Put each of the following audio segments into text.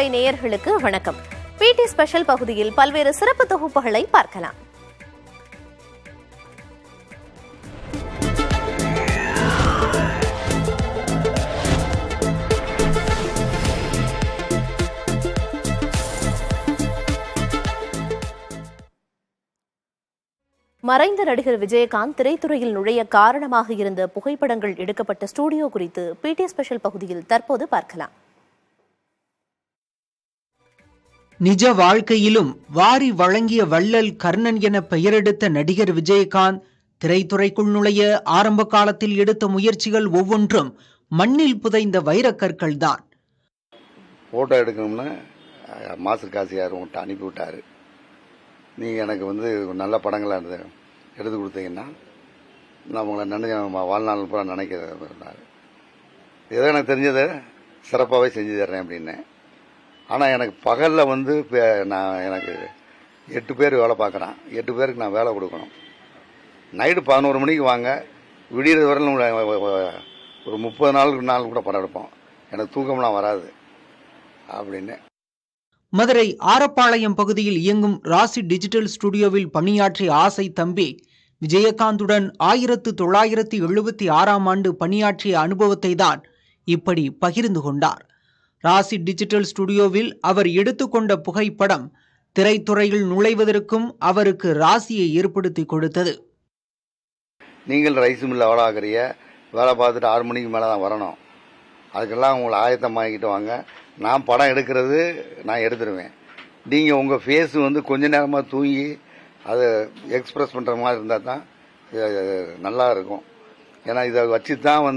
தலைமுறை நேயர்களுக்கு வணக்கம். பிடி ஸ்பெஷல் பகுதியில் பல்வேறு சிறப்பு தொகுப்புகளை பார்க்கலாம். மறைந்த நடிகர் விஜயகாந்த் திரைத்துறையில் நுழைய காரணமாக இருந்த புகைப்படங்கள் எடுக்கப்பட்ட ஸ்டுடியோ குறித்து பிடி ஸ்பெஷல் பகுதியில் தற்போது பார்க்கலாம். நிஜ வாழ்க்கையிலும் வாரி வழங்கிய வள்ளல் கர்ணன் என பெயரெடுத்த நடிகர் விஜயகாந்த் திரைத்துறைக்குள் நுழைய ஆரம்ப காலத்தில் எடுத்த முயற்சிகள் ஒவ்வொன்றும் மண்ணில் புதைந்த வைரக்கற்கள் தான். போட்டோ எடுக்கணும்னு மாஸ்டர் காசியார் உங்கள்கிட்ட அனுப்பிவிட்டாரு. நீங்கள் எனக்கு நல்ல படங்களாக இருந்தது எடுத்து கொடுத்தீங்கன்னா நான் உங்களை நினைச்ச வாழ்நாள் பூரா நினைக்கிறாரு. ஏதோ எனக்கு தெரிஞ்சதை சிறப்பாகவே செஞ்சு தர்றேன் அப்படின்னு. ஆனால் எனக்கு பகலில் எனக்கு 8 பேர் வேலை பார்க்குறான். 8 பேருக்கு நான் வேலை கொடுக்கணும். நைட்டு 11 மணிக்கு வாங்க, விடியறது வரையிலும் ஒரு 30 நாள் கூட படம் எடுப்போம். எனக்கு தூக்கம்லாம் வராது அப்படின்னு. மதுரை ஆரப்பாளையம் பகுதியில் இயங்கும் ராசி டிஜிட்டல் ஸ்டுடியோவில் பணியாற்றிய ஆசை தம்பி விஜயகாந்துடன் 1976ஆம் ஆண்டு பணியாற்றிய அனுபவத்தை தான் இப்படி பகிர்ந்து கொண்டார். ராசி டிஜிட்டல் ஸ்டுடியோவில் அவர் எடுத்துக்கொண்ட புகைப்படம் திரைத்துறையில் நுழைவதற்கும் அவருக்கு ராசியை ஏற்படுத்தி கொடுத்தது. நீங்கள் ரைஸ் மில்ல வேலை ஆகிறிய, வேலை பார்த்துட்டு 6 மணிக்கு மேலே தான் வரணும். அதுக்கெல்லாம் உங்களை ஆயத்தமாகிக்கிட்டு வாங்க. நான் படம் எடுக்கிறது நான் எடுத்துருவேன். நீங்கள் உங்கள் ஃபேஸ் கொஞ்ச நேரமாக தூங்கி அதை எக்ஸ்பிரஸ் பண்ணுற மாதிரி இருந்தால் தான் நல்லா இருக்கும். ஏன்னா இதை வச்சு தான்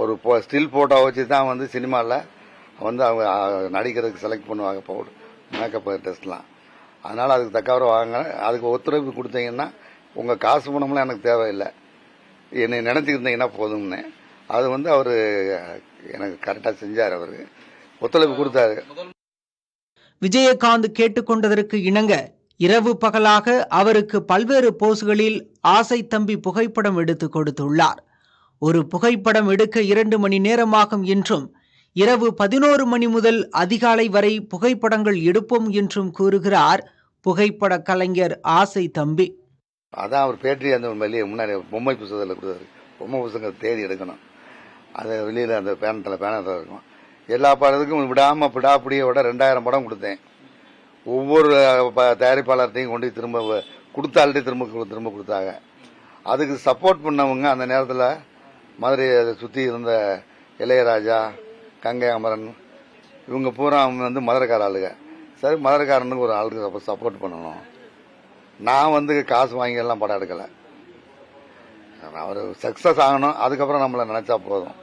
ஒரு ஸ்டில் ஃபோட்டோ வச்சு தான் சினிமாவில் அவங்க நடிக்கிறதுக்கு செலக்ட் பண்ணுவாங்க பவுடர் மேக்கப் டெஸ்ட்லாம். அதனால் அதுக்கு தக்கவரை வாங்க. அதுக்கு ஒத்துழைப்பு கொடுத்தீங்கன்னா உங்கள் காசு பணம்லாம் எனக்கு தேவையில்லை, என்னை நினச்சிக்கிட்டீங்கன்னா போதும்னு. அது அவர் எனக்கு கரெக்டாக செஞ்சார். அவர் ஒத்துழைப்பு கொடுத்தாரு. விஜயகாந்த் கேட்டுக்கொண்டதற்கு இணங்க இரவு பகலாக அவருக்கு பல்வேறு போஸ்களில் ஆசை தம்பி புகைப்படம் எடுத்து கொடுத்துள்ளார். ஒரு புகைப்படம் எடுக்க 2 மணி நேரமாகும் என்றும் இரவு 11 மணி முதல் அதிகாலை வரை புகைப்படங்கள் எடுப்போம் என்றும் கூறுகிறார் புகைப்பட கலைஞர் ஆசை தம்பி. அதான் அவர் பேட்டி வெளியே முன்னாடி பொம்மை புத்தகத்தில் கொடுத்தாரு. பொம்மை புத்தகங்கள் தேடி எடுக்கணும். அது வெளியில் அந்த பேனத்தில் இருக்கும். எல்லா படத்துக்கும் விடாமல் விடாப்பிடியோட 2000 படம் கொடுத்தேன். ஒவ்வொரு தயாரிப்பாளர்கிட்டையும் கொண்டு திரும்ப கொடுத்தால்ட்டே திரும்ப கொடுத்தாங்க. அதுக்கு சப்போர்ட் பண்ணவங்க அந்த நேரத்தில் மதுரையை சுற்றி இருந்த இளையராஜா, கங்கை அமரன், இவங்க பூரா மதுரைக்கார ஆளுங்க. சரி, மதுரைக்காரனுக்கு ஒரு ஆளுக்கு சப்போர்ட் பண்ணணும். நான் காசு வாங்கி எல்லாம் படம் எடுக்கலை. அவர் சக்சஸ் ஆகணும், அதுக்கப்புறம் நம்மளை நினைச்சா போதும்.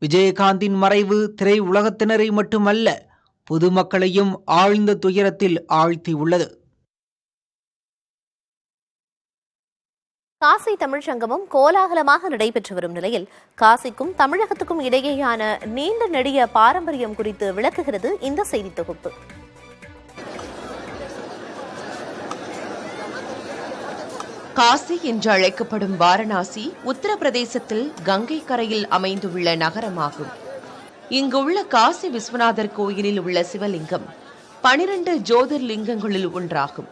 விஜயகாந்தின் மறைவு திரை உலகத்தினரை மட்டுமல்ல, பொதுமக்களையும் ஆழ்ந்த துயரத்தில் ஆழ்த்தியுள்ளது. காசி தமிழ் சங்கமம் கோலாகலமாக நடைபெற்று வரும் நிலையில் காசிக்கும் தமிழகத்துக்கும் இடையேயான நீண்ட நெடிய பாரம்பரியம் குறித்து விளக்குகிறது இந்த செய்தி தொகுப்பு. காசி என்று அழைக்கப்படும் வாரணாசி உத்தரப்பிரதேசத்தில் கங்கை கரையில் அமைந்துள்ள நகரமாகும். இங்குள்ள காசி விஸ்வநாதர் கோயிலில் உள்ள சிவலிங்கம் 12 ஜோதிர்லிங்கங்களில் ஒன்றாகும்.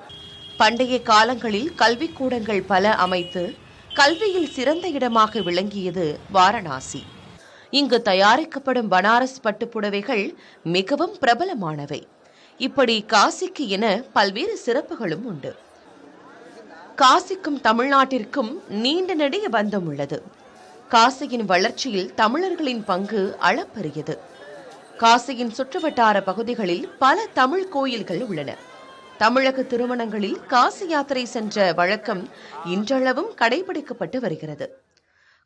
பண்டைய காலங்களில் கல்விக்கூடங்கள் பல அமைத்து கல்வியில் சிறந்த இடமாக விளங்கியது வாரணாசி. இங்கு தயாரிக்கப்படும் பனாரஸ் பட்டுப்புடவைகள் மிகவும் பிரபலமானவை. இப்படி காசிக்கு என பல்வேறு சிறப்புகளும் உண்டு. காசிக்கும் தமிழ்நாட்டிற்கும் நீண்ட நெடிய பந்தம் உள்ளது. காசியின் வளர்ச்சியில் தமிழர்களின் பங்கு அளப்பரியது. காசியின் சுற்றுவட்டார பகுதிகளில் பல தமிழ் கோயில்கள் உள்ளன. தமிழக திருமணங்களில் காசி யாத்திரை சென்ற வழக்கம் இன்றளவும் கடைபிடிக்கப்பட்டு வருகிறது.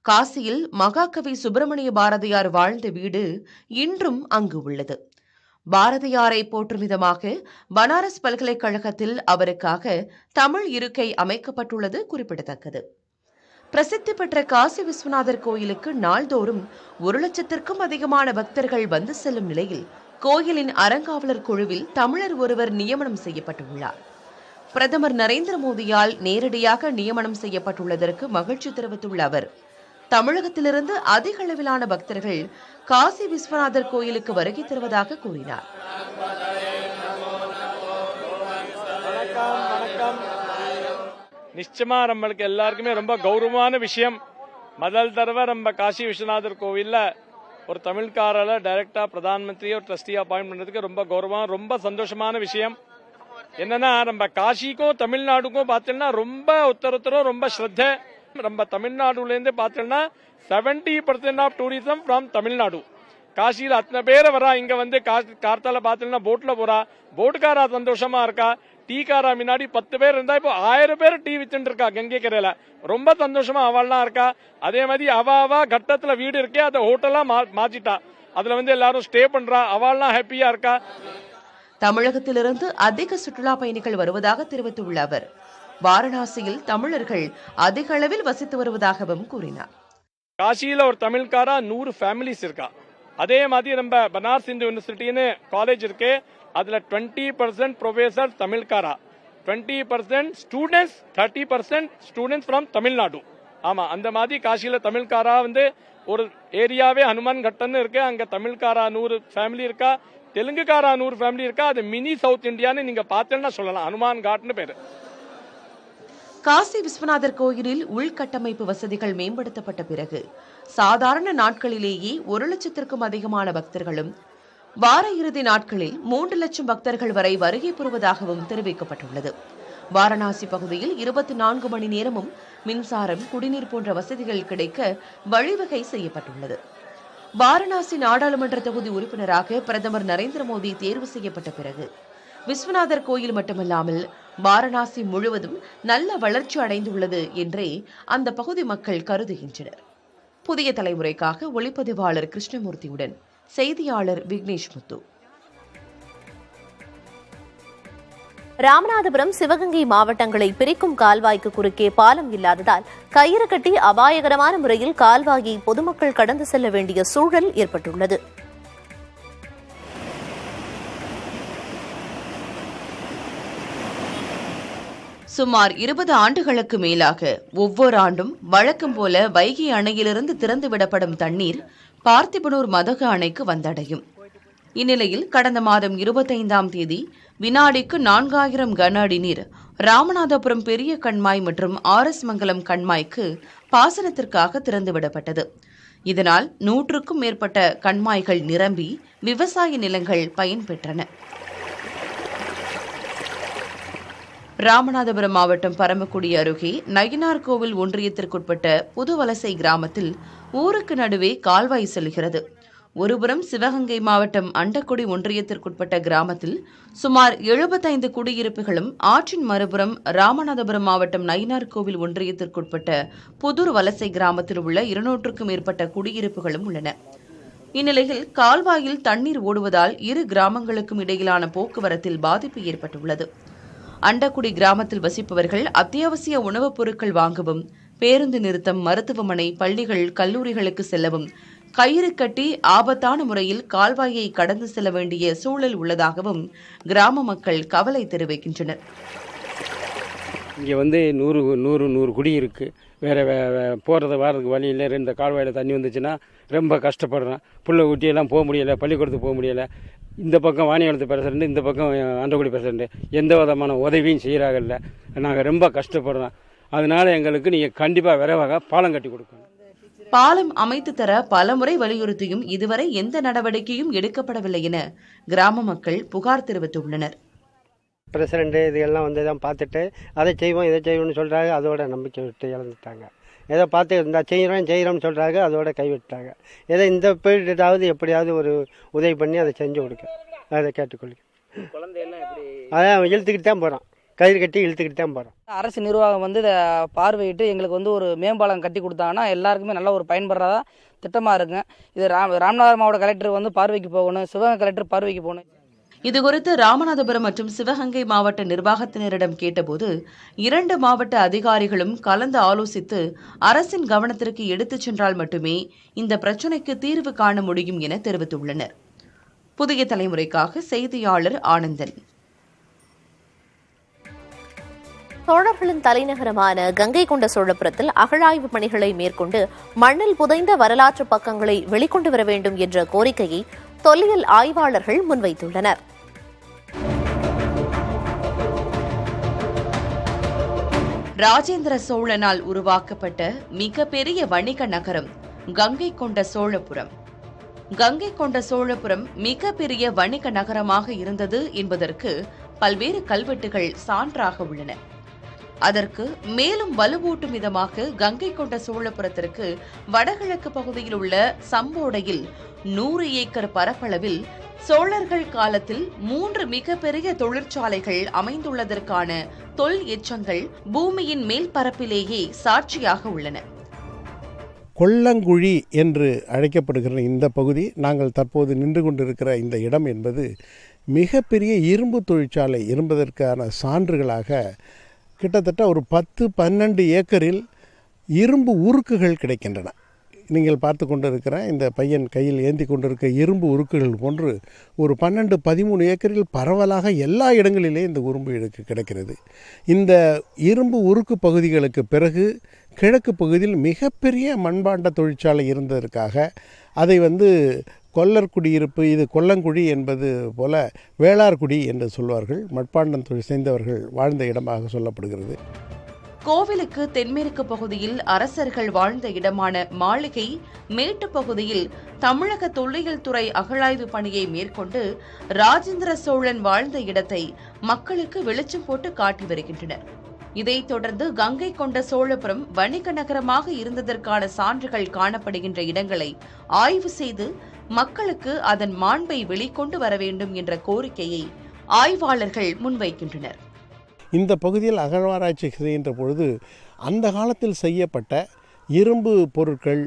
காசியில் மகாகவி சுப்பிரமணிய பாரதியார் வாழ்ந்த வீடு இன்றும் அங்கு உள்ளது. பாரதியாரை போற்றும் விதமாக பனாரஸ் பல்கலைக்கழகத்தில் அவருக்காக தமிழ் இருக்கை அமைக்கப்பட்டுள்ளது குறிப்பிடத்தக்கது. பிரசித்தி பெற்ற காசி விஸ்வநாதர் கோயிலுக்கு நாள்தோறும் 1,00,000க்கும் அதிகமான பக்தர்கள் வந்து செல்லும் நிலையில் கோயிலின் அறங்காவலர் குழுவில் தமிழர் ஒருவர் நியமனம் செய்யப்பட்டுள்ளார். பிரதமர் நரேந்திர மோடியால் நேரடியாக நியமனம் செய்யப்பட்டுள்ளதற்கு மகிழ்ச்சி தெரிவித்துள்ள அவர், தமிழகத்திலிருந்து அதிக அளவிலான பக்தர்கள் காசி விஸ்வநாதர் கோயிலுக்கு வருகை தருவதாக கூறினார். நிச்சயமா நம்மளுக்கு எல்லாருக்குமே ரொம்ப கௌரவமான விஷயம். முதல் தடவை நம்ம காசி விஸ்வநாதர் கோவில்ல ஒரு தமிழ்காரல டைரக்டா பிரதான் மந்திரி ஒரு ட்ரஸ்டி அப்பாயிண்ட் பண்றதுக்கு ரொம்ப கௌரவம், ரொம்ப சந்தோஷமான விஷயம். என்னன்னா நம்ம காசிக்கும் தமிழ்நாடுக்கும் பார்த்தீங்கன்னா ரொம்ப உத்தரத்தரும் ரொம்ப ஸ்ரத்த. நம்ம தமிழ்நாடுல இருந்து பார்த்தீங்கன்னா 70% ஆஃப் டூரிசம் ஃப்ரம் தமிழ்நாடு. காசியில அத்தனை பேரை வரா, இங்க வந்து கார்த்தால பார்த்தீங்கன்னா போட்ல போறா, போட்டுக்காரா சந்தோஷமா இருக்கா, டீக்காரா முன்னாடி 10 பேர் இருந்தா இப்போ 1000 பேர் டீ வித்துட்டு இருக்கா கங்கை கரையில. ரொம்ப சந்தோஷமா அவள்லாம் இருக்கா. அதே மாதிரி அவ கட்டத்துல வீடு இருக்கே அதை ஹோட்டலா மாத்திட்டா, அதுல வந்து எல்லாரும் ஸ்டே பண்றா, அவள்லாம் ஹாப்பியா இருக்கா. தமிழகத்திலிருந்து அதிக சுற்றுலா பயணிகள் வருவதாக தெரிவித்துள்ள அவர் வாரணாசியில் தமிழர்கள் அதிக அளவில் வசித்து வருவதாகவும் கூறினார். காசியில ஒரு தமிழ்காரா 100 ஃபேமிலிஸ் இருக்கா. அதே மாதிரி நம்ம பனாரஸ் இந்து யூனிவர்சிட்டின்னு காலேஜ் இருக்கு, அதுல 20% ப்ரொஃபசர் தமிழ்காரா, 20% ஸ்டூடெண்ட்ஸ், 30% ஸ்டூடெண்ட்ஸ் ஃப்ரம் தமிழ்நாடு. ஆமா, அந்த மாதிரி காசியில தமிழ்காரா வந்து ஒரு ஏரியாவே ஹனுமான் கட்டன்னு இருக்கு, அங்க தமிழ்காரா 100 ஃபேமிலி இருக்கா, தெலுங்குக்காரா 100 ஃபேமிலி இருக்கா. அது மினி சவுத் இந்தியான்னு நீங்க பார்த்தேன்னா சொல்லலாம், ஹனுமான் காட்னு பேரு. காசி விஸ்வநாதர் கோயிலில் உள்கட்டமைப்பு வசதிகள் மேம்படுத்தப்பட்ட பிறகு சாதாரண நாட்களிலேயே 1 லட்சத்திற்கும் அதிகமான பக்தர்களும் வார இறுதி நாட்களில் 3 லட்சம் பக்தர்கள் வரை வருகை புரிவதாகவும் தெரிவிக்கப்பட்டுள்ளது. வாரணாசி பகுதியில் 24 மணி நேரமும் மின்சாரம், குடிநீர் போன்ற வசதிகள் கிடைக்க வழிவகை செய்யப்பட்டுள்ளது. வாரணாசி நாடாளுமன்ற தொகுதி உறுப்பினராக பிரதமர் நரேந்திர மோடி தேர்வு செய்யப்பட்ட பிறகு விஸ்வநாதர் கோயில் மட்டுமல்லாமல் வாரணாசி முழுவதும் நல்ல வளர்ச்சி அடைந்துள்ளது என்றே அந்த பகுதி மக்கள் கருதுகின்றனர். புதிய தலைமுறைக்காக ஒளிப்பதிவாளர் கிருஷ்ணமூர்த்தியுடன் செய்தியாளர் விக்னேஷ் முத்து. ராமநாதபுரம், சிவகங்கை மாவட்டங்களை பிரிக்கும் கால்வாய்க்கு குறுக்கே பாலம் இல்லாததால் கயிறு கட்டி அபாயகரமான முறையில் கால்வாயை பொதுமக்கள் கடந்து செல்ல வேண்டிய சூழல் ஏற்பட்டுள்ளது. சுமார் 20 ஆண்டுகளுக்கு மேலாக ஒவ்வொரு ஆண்டும் வழக்கம் போல வைகை அணையிலிருந்து திறந்துவிடப்படும் தண்ணீர் பார்த்திபனூர் மதகு அணைக்கு வந்தடையும். இந்நிலையில் கடந்த மாதம் 25ஆம் தேதி வினாடிக்கு 4000 கன அடி நீர் ராமநாதபுரம் பெரிய கண்மாய் மற்றும் ஆர்எஸ் மங்கலம் கண்மாய்க்கு பாசனத்திற்காக திறந்துவிடப்பட்டது. இதனால் 100க்கும் மேற்பட்ட கண்மாய்கள் நிரம்பி விவசாய நிலங்கள் பயன்பெற்றன. ராமநாதபுரம் மாவட்டம் பரமக்குடி அருகே நயினார்கோவில் ஒன்றியத்திற்குட்பட்ட புதுவலசை கிராமத்தில் ஊருக்கு நடுவே கால்வாய் செல்கிறது. ஒருபுறம் சிவகங்கை மாவட்டம் அண்டக்குடி ஒன்றியத்திற்குட்பட்ட கிராமத்தில் சுமார் 75 குடியிருப்புகளும், ஆற்றின் மறுபுறம் ராமநாதபுரம் மாவட்டம் நயினார்கோவில் ஒன்றியத்திற்குட்பட்ட புதூர் வலசை கிராமத்தில் உள்ள 200க்கும் மேற்பட்ட குடியிருப்புகளும் உள்ளன. இந்நிலையில் கால்வாயில் தண்ணீர் ஓடுவதால் இரு கிராமங்களுக்கும் இடையிலான போக்குவரத்தில் பாதிப்பு ஏற்பட்டுள்ளது. அண்டக்குடி கிராமத்தில் வசிப்பவர்கள் அத்தியாவசிய உணவுப் பொருட்கள் வாங்கவும், பேருந்து நிறுத்தம், மருத்துவமனை, பள்ளிகள், கல்லூரிகளுக்கு செல்லவும் கயிறு கட்டி ஆபத்தான முறையில் கால்வாயை கடந்து செல்ல வேண்டிய சூழல் உள்ளதாகவும் கிராம மக்கள் கவலை தெரிவிக்கின்றனர். இங்கே வந்து 100 குடி இருக்குது. வேறு போகிறது வரதுக்கு வழி இல்லை. 2 கால்வாயில் தண்ணி வந்துச்சுன்னா ரொம்ப கஷ்டப்படுறேன். புள்ள ஊட்டியெல்லாம் போக முடியலை, பள்ளிக்கூடத்துக்கு போக முடியலை. இந்த பக்கம் வாணியவளத்து பிரசிடண்ட், இந்த பக்கம் அண்டக்குடி பிரசிடண்ட் எந்த விதமான உதவியும் செய்கிறாங்கல்ல. நாங்கள் ரொம்ப கஷ்டப்படுறோம். அதனால எங்களுக்கு நீங்கள் கண்டிப்பாக விரைவாக பாலம் கட்டி கொடுக்கணும். பாலம் அமைத்து தர பலமுறை வலியுறுத்தியும் இதுவரை எந்த நடவடிக்கையும் எடுக்கப்படவில்லை என கிராம மக்கள் புகார் தெரிவித்துள்ளனர். பிரசிடண்ட் இதெல்லாம் வந்து தான் பார்த்துட்டு அதை செய்வோம் இதை செய்வோம்னு சொல்கிறாங்க. அதோட நம்பிக்கை விட்டு இழந்துட்டாங்க. ஏதோ பார்த்து இந்த செய்கிறோம்னு சொல்கிறாங்க, அதோட கைவிட்டாங்க. ஏதோ இந்த பீரியடாவது எப்படியாவது ஒரு உதவி பண்ணி அதை செஞ்சு கொடுக்க அதை கேட்டுக்கொள்ளுங்க. அதான் இழுத்துக்கிட்டு தான் போகிறோம், கயிறு கட்டி இழுத்துக்கிட்டு தான் போகிறோம். அரசு நிர்வாகம் வந்து இதை பார்வையிட்டு எங்களுக்கு வந்து ஒரு மேம்பாலம் கட்டி கொடுத்தாங்கன்னா எல்லாருக்குமே நல்ல ஒரு பயன்படுறதா திட்டமாக இருக்குங்க. இது ராமநாதபுரம் மாவட்ட கலெக்டர் வந்து பார்வைக்கு போகணும், சிவகங்கை கலெக்டர் பார்வைக்கு போகணும். இதுகுறித்து ராமநாதபுரம் மற்றும் சிவகங்கை மாவட்ட நிர்வாகத்தினரிடம் கேட்டபோது 2 மாவட்ட அதிகாரிகளும் கலந்து ஆலோசித்து அரசின் கவனத்திற்கு எடுத்துச் சென்றால் மட்டுமே இந்த பிரச்சினைக்கு தீர்வு காண முடியும் என தெரிவித்துள்ளனர். புதிய தலைமுறைக்காக செய்தியாளர் ஆனந்தன். சோழர்களின் தலைநகரமான கங்கை கொண்ட சோழபுரத்தில் அகழாய்வு பணிகளை மேற்கொண்டு மண்ணில் புதைந்த வரலாற்று பக்கங்களை வெளிக்கொண்டு வர வேண்டும் என்ற கோரிக்கையை தொல்லியல் ஆய்வாளர்கள் முன்வைத்துள்ளனர். ராஜேந்திர சோழனால் உருவாக்கப்பட்ட மிகப்பெரிய வணிக நகரம் கங்கை கொண்ட சோழபுரம். கங்கை கொண்ட சோழபுரம் மிகப்பெரிய வணிக நகரமாக இருந்தது என்பதற்கு பல்வேறு கல்வெட்டுகள் சான்றாக உள்ளன. அதற்கு மேலும் வலுவூட்டும் விதமாக கங்கை கொண்ட சோழபுரத்திற்கு வடகிழக்கு பகுதியில் உள்ள சம்போடையில் 100 ஏக்கர் பரப்பளவில் சோழர்கள் காலத்தில் 3 மிகப்பெரிய தொழிற்சாலைகள் அமைந்துள்ளதற்கான தொல் எச்சங்கள் பூமியின் மேல் பரப்பிலேயே சாட்சியாக உள்ளன. கொல்லங்குழி என்று அழைக்கப்படுகிற இந்த பகுதி, நாங்கள் தற்போது நின்று கொண்டிருக்கிற இந்த இடம் என்பது மிகப்பெரிய இரும்பு தொழிற்சாலை இருப்பதற்கான சான்றுகளாக கிட்டத்தட்ட ஒரு 10-12 ஏக்கரில் இரும்பு உருக்குகள் கிடைக்கின்றன. நீங்கள் பார்த்து கொண்டிருக்கிற இந்த பையன் கையில் ஏந்தி கொண்டிருக்க இரும்பு உருக்குகள் போன்று ஒரு 12-13 ஏக்கரில் பரவலாக எல்லா இடங்களிலே இந்த இரும்பு இடுக்கு கிடைக்கிறது. இந்த இரும்பு உருக்கு பகுதிகளுக்கு பிறகு கிழக்கு பகுதியில் மிகப்பெரிய மண்பாண்ட தொழிற்சாலை இருந்ததற்காக அதை கொல்லர் குடியிருப்பு, இது கொல்லங்குழி என்பது போல வேளார்குடி என்று சொல்வார்கள். மட்பாண்டம் தொழில் செய்தவர்கள் வாழ்ந்த இடமாக சொல்லப்படுகிறது. கோவிலுக்கு தென்மேற்கு பகுதியில் அரசர்கள் வாழ்ந்த இடமான மாளிகை மேட்டு பகுதியில் தமிழக தொல்லியல் துறை அகழாய்வு பணியை மேற்கொண்டு ராஜேந்திர சோழன் வாழ்ந்த இடத்தை மக்களுக்கு வெளிச்சம் போட்டு காட்டி வருகின்றனர். இதைத் தொடர்ந்து கங்கை கொண்ட சோழபுரம் வணிக நகரமாக இருந்ததற்கான சான்றுகள் காணப்படுகின்ற இடங்களை ஆய்வு செய்து மக்களுக்கு அதன் மாண்பை வெளிக்கொண்டு வர வேண்டும் என்ற கோரிக்கையை ஆய்வாளர்கள் முன்வைக்கின்றனர். இந்த பகுதியில் அகழ்வாராய்ச்சி செய்கின்ற பொழுது அந்த காலத்தில் செய்யப்பட்ட இரும்பு பொருட்கள்,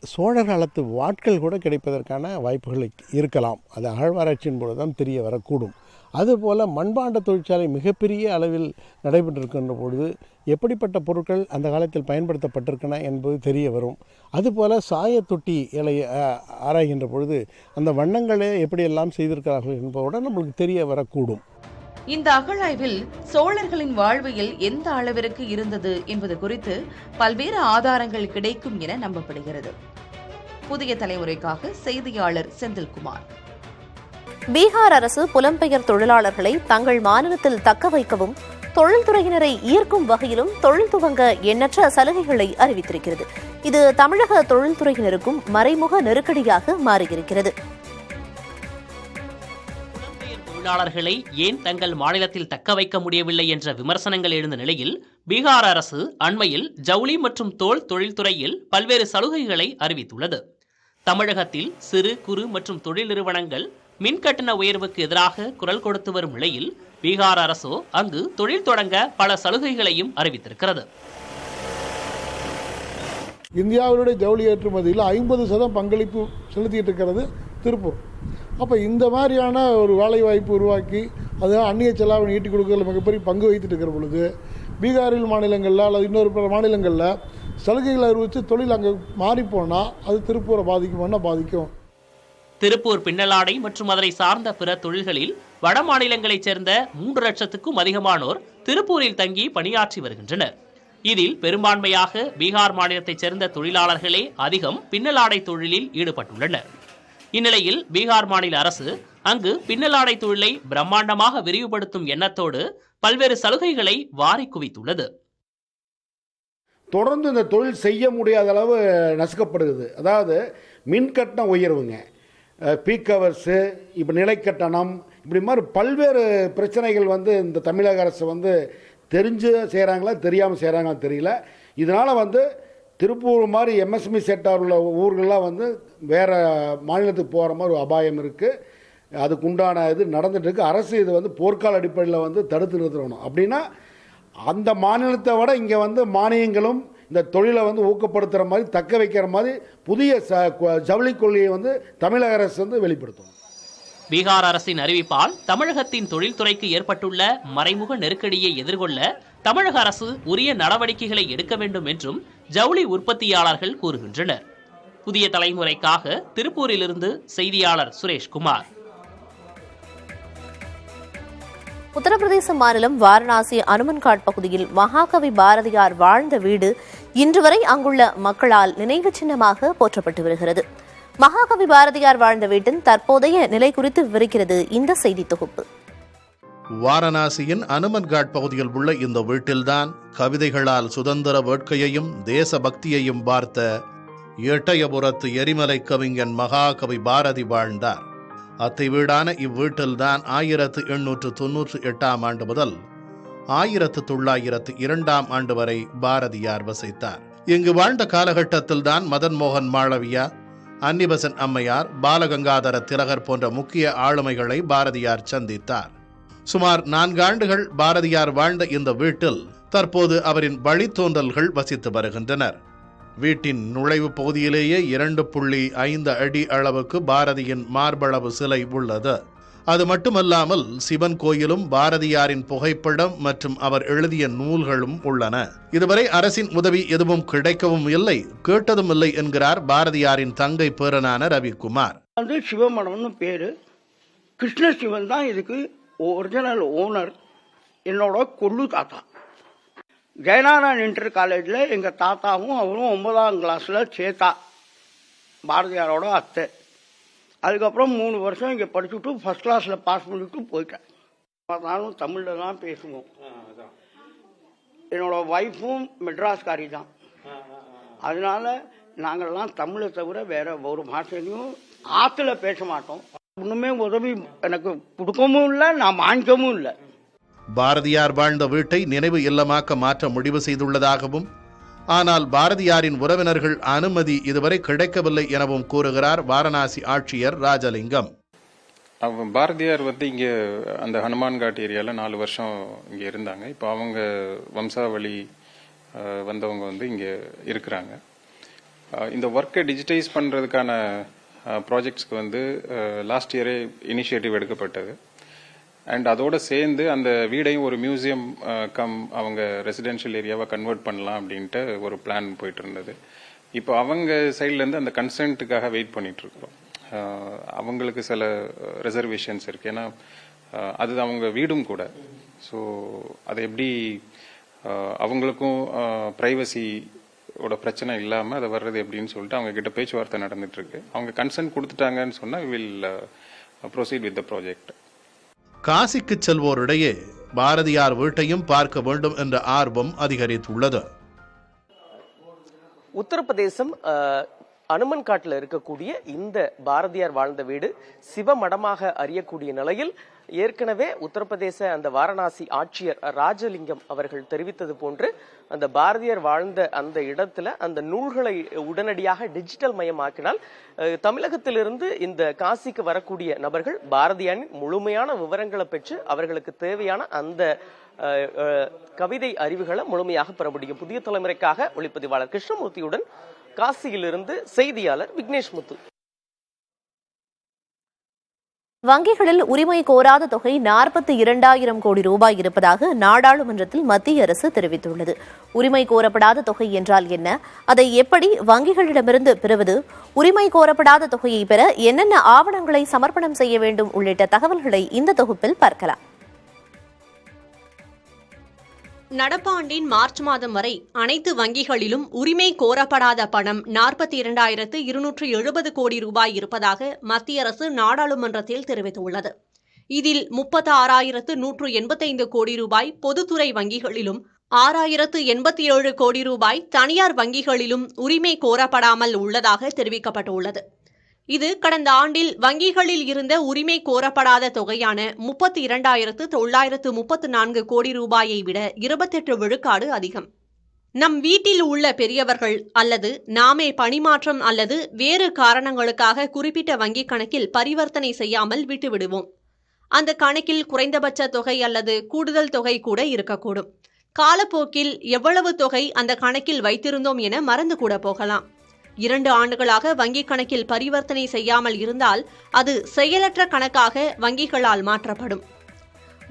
சோழர் காலத்து வாட்கள் கூட கிடைப்பதற்கான வாய்ப்புகள் இருக்கலாம். அது அகழ்வாராய்ச்சியின் பொழுது தான் தெரிய வரக்கூடும். அதுபோல் மண்பாண்ட தொழிற்சாலை மிகப்பெரிய அளவில் நடைபெற்றிருக்கின்ற பொழுது எப்படிப்பட்ட பொருட்கள் அந்த காலத்தில் பயன்படுத்தப்பட்டிருக்கின்றன என்பது தெரிய வரும். அதுபோல் சாயத்தொட்டி ஆராய்கின்ற பொழுது அந்த வண்ணங்களே எப்படியெல்லாம் செய்திருக்கிறார்கள் என்பதுடன் நம்மளுக்கு தெரிய வரக்கூடும். இந்த அகழாய்வில் சோழர்களின் வாழ்வியல் எந்த அளவிற்கு இருந்தது என்பது குறித்து பல்வேறு ஆதாரங்கள் கிடைக்கும் என நம்பப்படுகிறது. புதிய தலைமுறைக்காக செய்தியாளர் செந்தில்குமார். பீகார் அரசு புலம்பெயர் தொழிலாளர்களை தங்கள் மாநிலத்தில் தக்க வைக்கவும் தொழில்துறையினரை ஈர்க்கும் வகையிலும் தொழில் துவங்க எண்ணற்ற சலுகைகளை அறிவித்திருக்கிறது. இது தமிழக தொழில்துறையினருக்கும் மறைமுக நெருக்கடியாக மாறியிருக்கிறது. தொழிலாளர்களை ஏன் தங்கள் மாநிலத்தில் தக்க வைக்க முடியவில்லை என்ற விமர்சனங்கள் எழுந்த நிலையில் பீகார் அரசு அண்மையில் ஜவுளி மற்றும் தோல் தொழில்துறையில் பல்வேறு சலுகைகளை அறிவித்துள்ளது. தமிழகத்தில் சிறு குறு மற்றும் தொழில் நிறுவனங்கள் மின்கட்டண உயர்வுக்கு எதிராக குரல் கொடுத்து வரும் நிலையில் பீகார் அரசோ அங்கு தொழில் தொடங்க பல சலுகைகளையும் அறிவித்திருக்கிறது. இந்தியாவினுடைய ஜவுளி ஏற்றுமதியில் 50% பங்களிப்பு செலுத்திட்டு இருக்கிறது திருப்பூர். அப்போ இந்த மாதிரியான ஒரு வேலைவாய்ப்பு உருவாக்கி அது அந்நிய செலாவணி ஈட்டி கொடுக்கறதுல மிகப்பெரிய பங்கு வைத்துட்டு இருக்கிற பொழுது பீகாரில் மாநிலங்களில் அல்லது இன்னொரு பிற மாநிலங்களில் சலுகைகளை அறிவித்து தொழில் அங்கே மாறிப்போனால் அது திருப்பூரை பாதிக்கும். திருப்பூர் பின்னலாடை மற்றும் அதனை சார்ந்த பிற தொழில்களில் வட மாநிலங்களைச் சேர்ந்த 3 லட்சத்துக்கும் அதிகமானோர் திருப்பூரில் தங்கி பணியாற்றி வருகின்றனர். இதில் பெரும்பான்மையாக பீகார் மாநிலத்தைச் சேர்ந்த தொழிலாளர்களே அதிகம் பின்னலாடை தொழிலில் ஈடுபட்டுள்ளனர். இந்நிலையில் பீகார் மாநில அரசு அங்கு பின்னலாடை தொழிலை பிரம்மாண்டமாக விரிவுபடுத்தும் எண்ணத்தோடு பல்வேறு சலுகைகளை வாரி குவித்துள்ளது. தொடர்ந்து இந்த தொழில் செய்ய முடியாத அளவு நசுக்கப்படுகிறது. அதாவது மின்கட்டண உயர்வுங்க, பீக் ஹவர்ஸு, இப்போ நிலைக்கட்டணம், இப்படி மாதிரி பல்வேறு பிரச்சனைகள் இந்த தமிழக அரசு தெரிஞ்சு செய்கிறாங்களா தெரியாமல் செய்கிறாங்களா தெரியல. இதனால் திருப்பூர் மாதிரி எம்எஸ்எம்இ செக்டார் உள்ள ஊர்கள்லாம் வேறு மாநிலத்துக்கு போகிற மாதிரி ஒரு அபாயம் இருக்குது. அதுக்குண்டான இது நடந்துகிட்ருக்கு. அரசு இது போர்க்கால அடிப்படையில் தடுத்து நிறுத்தணும். அப்படின்னா அந்த மாநிலத்தை விட இங்கே மானியங்களும் இந்த தொழிலை ஊக்கப்படுத்துகிற மாதிரி தக்க வைக்கிற மாதிரி புதிய ஜவுளி கொள்கையை தமிழக அரசு வெளிப்படுத்தும். பீகார் அரசின் அறிவிப்பால் தமிழகத்தின் தொழில்துறைக்கு ஏற்பட்டுள்ள மறைமுக நெருக்கடியை எதிர்கொள்ள தமிழக அரசு உரிய நடவடிக்கைகளை எடுக்க வேண்டும் என்றும் ஜவுளி உற்பத்தியாளர்கள் கூறுகின்றனர். புதிய தலைமுறைக்காக திருப்பூரிலிருந்து செய்தியாளர் சுரேஷ்குமார். உத்தரப்பிரதேச மாநிலம் வாரணாசி அனுமன்காட் பகுதியில் மகாகவி பாரதியார் வாழ்ந்த வீடு இன்று வரை அங்குள்ள மக்களால் நினைவு சின்னமாக போற்றப்பட்டு வருகிறது. மகாகவி பாரதியார் வாழ்ந்த வீட்டின் தற்போதைய நிலை குறித்து விவரிக்கிறது இந்த செய்தி தொகுப்பு. வாரணாசியின் அனுமன்காட் பகுதியில் உள்ள இந்த வீட்டில்தான் கவிதைகளால் சுதந்திர வேட்கையையும் தேசபக்தியையும் பார்த்த எட்டயபுரத்து எரிமலை கவிஞன் மகாகவி பாரதி வாழ்ந்தார். அத்தை வீடான இவ்வீட்டில்தான் 1898 ஆண்டு முதல் 1902 ஆண்டு வரை பாரதியார் வசித்தார். இங்கு வாழ்ந்த காலகட்டத்தில்தான் மதன் மோகன் மாளவியா, அன்னிபெசன்ட் அம்மையார், பாலகங்காதர திலகர் போன்ற முக்கிய ஆளுமைகளை பாரதியார் சந்தித்தார். சுமார் 4 ஆண்டுகள் பாரதியார் வாழ்ந்த இந்த வீட்டில் தற்போது அவரின் வழித்தோன்றல்கள் வசித்து வருகின்றனர். வீட்டின் நுழைவு பகுதியிலேயே 2.5 அடி அளவுக்கு பாரதியின் மார்பளவு சிலை உள்ளது. அது மட்டுமல்லாமல் சிவன் கோயிலும் பாரதியாரின் புகைப்படம் மற்றும் அவர் எழுதிய நூல்களும் உள்ளன. இதுவரை அரசின் உதவி எதுவும் கிடைக்கவும் இல்லை, கேட்டதும் இல்லை என்கிறார் பாரதியாரின் தங்கை பேரனான ரவிக்குமார். சிவமடம்னு பேரு. கிருஷ்ண சிவன் தான் இதுக்கு ஒரிஜினல் ஓனர். என்னோட கொள்ளு தாத்தா ஜெயநாராயண் இன்டர் காலேஜில் எங்கள் தாத்தாவும் அவரும் 9ஆம் கிளாஸில் சேர்த்தா பாரதியாரோட அத்தை. அதுக்கப்புறம் 3 வருஷம் இங்கே படிச்சுட்டு ஃபர்ஸ்ட் கிளாஸில் பாஸ் பண்ணிவிட்டு போயிட்டேன். நானும் தமிழில் தான் பேசுவோம். என்னோட ஒய்ஃபும் மெட்ராஸ்காரி தான். அதனால நாங்கள்லாம் தமிழை தவிர வேற ஒரு பாஷையிலையும் ஆற்றுல பேச மாட்டோம். ஒன்றுமே உதவி எனக்கு கொடுக்கவும் இல்லை, நான் வாங்கிக்கவும் இல்லை. பாரதியார் வாழ்ந்த வீட்டை நினைவு இல்லமாக்க மாற்ற முடிவு செய்துள்ளதாகவும், ஆனால் பாரதியாரின் உறவினர்கள் அனுமதி இதுவரை கிடைக்கவில்லை எனவும் கூறுகிறார் வாரணாசி ஆட்சியர் ராஜலிங்கம். பாரதியார் இங்கே அந்த ஹனுமான்காட் ஏரியாவில் 4 வருஷம் இங்கே இருந்தாங்க. இப்போ அவங்க வம்சாவளி வந்தவங்க இங்கே இருக்கிறாங்க. இந்த ஒர்க்கை டிஜிட்டைஸ் பண்ணுறதுக்கான ப்ராஜெக்ட்ஸ்க்கு லாஸ்ட் இயரே இனிஷியேட்டிவ் எடுக்கப்பட்டது. அண்ட் அதோடு சேர்ந்து அந்த வீடையும் ஒரு மியூசியம் அவங்க ரெசிடென்ஷியல் ஏரியாவை கன்வெர்ட் பண்ணலாம் அப்படின்ட்டு ஒரு பிளான் போயிட்டு இருந்தது. இப்போ அவங்க சைட்லேருந்து அந்த கன்சென்ட்டுக்காக வெயிட் பண்ணிட்டு இருக்கிறோம். அவங்களுக்கு சில ரிசர்வேஷன்ஸ் இருக்கு, ஏன்னா அது அவங்க வீடும் கூட. ஸோ அதை எப்படி அவங்களுக்கும் ப்ரைவசியோட பிரச்சனை இல்லாமல் அதை வர்றது எப்படின்னு சொல்லிட்டு அவங்க கிட்ட பேச்சுவார்த்தை நடந்துட்டு இருக்கு. அவங்க கன்சென்ட் கொடுத்துட்டாங்கன்னு சொன்னால் will proceed with the project. காசிக்கு செல்வோரிடையே பாரதியார் வீட்டையும் பார்க்க வேண்டும் என்ற ஆர்வம் அதிகரித்துள்ளது. உத்தரப்பிரதேசம் அனுமன்காட்டில் இருக்கக்கூடிய இந்த பாரதியார் வாழ்ந்த வீடு சிவமடமாக அறியக்கூடிய நிலையில் ஏற்கனவே உத்தரப்பிரதேச அந்த வாரணாசி ஆட்சியர் ராஜலிங்கம் அவர்கள் தெரிவித்தது போன்று அந்த பாரதியார் வாழ்ந்த அந்த இடத்துல அந்த நூல்களை உடனடியாக டிஜிட்டல் மயமாக்கினால் தமிழகத்திலிருந்து இந்த காசிக்கு வரக்கூடிய நபர்கள் பாரதியாரின் முழுமையான விவரங்களை பெற்று அவர்களுக்கு தேவையான அந்த கவிதை அறிவுகளை முழுமையாக பெற முடியும். புதிய தலைமுறைக்காக ஒளிப்பதிவாளர் கிருஷ்ணமூர்த்தியுடன் காசியிலிருந்து செய்தியாளர் விக்னேஷ் முத்து. வங்கிகளில் உரிமை கோராத தொகை 42,000 கோடி ரூபாய் இருப்பதாக நாடாளுமன்றத்தில் மத்திய அரசு தெரிவித்துள்ளது. உரிமை கோரப்படாத தொகை என்றால் என்ன? அதை எப்படி வங்கிகளிடமிருந்து பெறுவது? உரிமை கோரப்படாத தொகையை பெற என்னென்ன ஆவணங்களை சமர்ப்பணம் செய்ய வேண்டும் உள்ளிட்ட தகவல்களை இந்த தொகுப்பில் பார்க்கலாம். நடப்பாண்டின் மார்ச் மாதம் வரை அனைத்து வங்கிகளிலும் உரிமை கோரப்படாத பணம் 42,270 கோடி ரூபாய் இருப்பதாக மத்திய அரசு நாடாளுமன்றத்தில் தெரிவித்துள்ளது. இதில் 36,185 கோடி ரூபாய் பொதுத்துறை வங்கிகளிலும் 6,087 கோடி ரூபாய் தனியார் வங்கிகளிலும் உரிமை கோரப்படாமல் உள்ளதாக தெரிவிக்கப்பட்டுள்ளது. இது கடந்த ஆண்டில் வங்கிகளில் இருந்த உரிமை கோரப்படாத தொகையான 32,934 கோடி ரூபாயை விட 28 விழுக்காடு அதிகம். நம் வீட்டில் உள்ள பெரியவர்கள் அல்லது நாமே பணிமாற்றம் அல்லது வேறு காரணங்களுக்காக குறிப்பிட்ட வங்கிக் கணக்கில் பரிவர்த்தனை செய்யாமல் விட்டுவிடுவோம். அந்த கணக்கில் குறைந்தபட்ச தொகை அல்லது கூடுதல் தொகை கூட இருக்கக்கூடும். காலப்போக்கில் எவ்வளவு தொகை அந்த கணக்கில் வைத்திருந்தோம் என மறந்து கூட போகலாம். 2 ஆண்டுகளாக வங்கிக் கணக்கில் பரிவர்த்தனை செய்யாமல் இருந்தால் அது செயலற்ற கணக்காக வங்கிகளால் மாற்றப்படும்.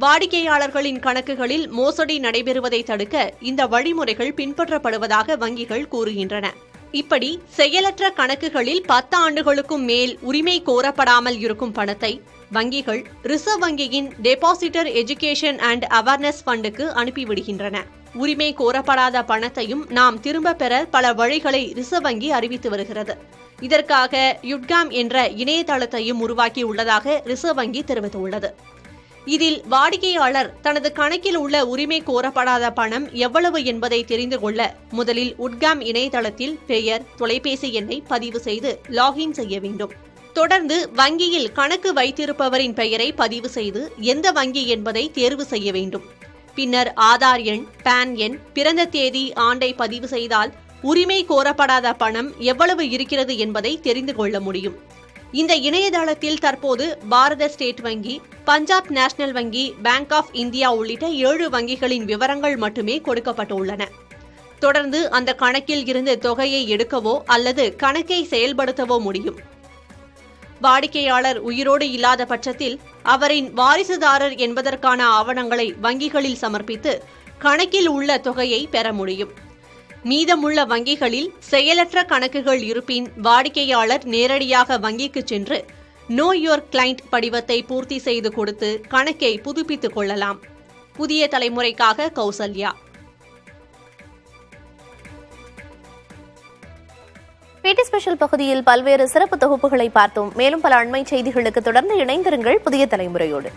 வாடிக்கையாளர்களின் கணக்குகளில் மோசடி நடைபெறுவதை தடுக்க இந்த வழிமுறைகள் பின்பற்றப்படுவதாக வங்கிகள் கூறுகின்றன. இப்படி செயலற்ற கணக்குகளில் 10 ஆண்டுகளுக்கும் மேல் உரிமை கோரப்படாமல் இருக்கும் பணத்தை வங்கிகள் ரிசர்வ் வங்கியின் டெபாசிட்டர் எஜுகேஷன் அண்ட் அவேர்னஸ் ஃபண்டுக்கு அனுப்பிவிடுகின்றன. உரிமை கோரப்படாத பணத்தையும் நாம் திரும்ப பெற பல வழிகளை ரிசர்வ் வங்கி அறிவித்து வருகிறது. இதற்காக யுட்காம் என்ற இணையதளத்தையும் உருவாக்கியுள்ளதாக ரிசர்வ் வங்கி தெரிவித்துள்ளது. இதில் வாடிக்கையாளர் தனது கணக்கில் உள்ள உரிமை கோரப்படாத பணம் எவ்வளவு என்பதை தெரிந்து கொள்ள முதலில் உட்காம் இணையதளத்தில் பெயர், தொலைபேசி எண்ணை பதிவு செய்து லாகின் செய்ய வேண்டும். தொடர்ந்து வங்கியில் கணக்கு வைத்திருப்பவரின் பெயரை பதிவு செய்து எந்த வங்கி என்பதை தேர்வு செய்ய வேண்டும். பின்னர் ஆதார் எண், பான் எண், பிறந்த தேதி, ஆண்டை பதிவு செய்தால் உரிமை கோரப்படாத பணம் எவ்வளவு இருக்கிறது என்பதை தெரிந்து கொள்ள முடியும். இந்த இணையதளத்தில் தற்போது பாரத ஸ்டேட் வங்கி, பஞ்சாப் நேஷனல் வங்கி, பேங்க் ஆஃப் இந்தியா உள்ளிட்ட 7 வங்கிகளின் விவரங்கள் மட்டுமே கொடுக்கப்பட்டுள்ளன. தொடர்ந்து அந்த கணக்கில் இருந்து தொகையை எடுக்கவோ அல்லது கணக்கை செயல்படுத்தவோ முடியும். வாடிக்கையாளர் உயிரோடு இல்லாத பட்சத்தில் அவரின் வாரிசுதாரர் என்பதற்கான ஆவணங்களை வங்கிகளில் சமர்ப்பித்து கணக்கில் உள்ள தொகையை பெற முடியும். மீதமுள்ள வங்கிகளில் செயலற்ற கணக்குகள் இருப்பின் வாடிக்கையாளர் நேரடியாக வங்கிக்கு சென்று நோ யுவர் கிளைண்ட் படிவத்தை பூர்த்தி செய்து கொடுத்து கணக்கை புதுப்பித்துக் கொள்ளலாம். புதிய தலைமுறைக்காக கௌசல்யா. பிடி ஸ்பெஷல் பகுதியில் பல்வேறு சிறப்பு தொகுப்புகளை பார்த்தோம். மேலும் பல அண்மை செய்திகளுக்கு தொடர்ந்து இணைந்திருங்கள் புதிய தலைமுறையோடு.